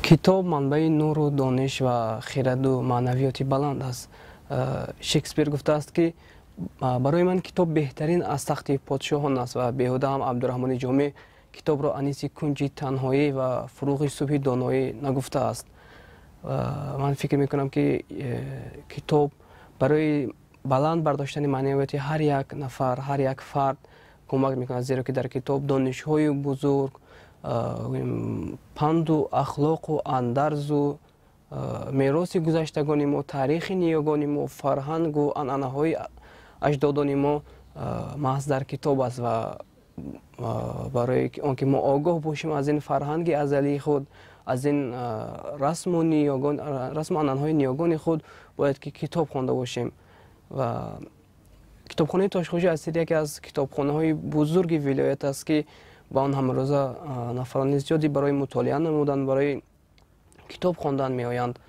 کتاب منبع نور و دانش و خرد و معنویاتی بلند است. شکسپیر گفته است که برای من کتاب بهترین از تخت پادشاهان است و بیهوده هم عبدالرحمن جامی کتاب را انیس کنج تنهایی و فروغ صبح دانایی نگفته است. من فکر میکنم که کتاب برای بلند برداشتن معنویات هر یک نفر، هر یک فرد کمک میکند، زیرا که در کتاب دانش‌های بزرگ، پند و اخلاق و اندرز و میراث گذشتگان ما، تاریخ نیاگان ما، فرهنگ و عنعنه‌های اجدادان ما محض در کتاب است و برای آنکه ما آگاه باشیم از این فرهنگ ازلی خود، از این رسم و نیاگان، رسم و عنعنه‌های نیاگان خود، باید که کتاب خوانده باشیم. و کتابخانه تاشقوجی از یکی از کتابخانه‌های بزرگ ولایت است که با آن هم روزه نفران زیادی برای مطالعه نمودن، برای کتاب خواندن می آیند.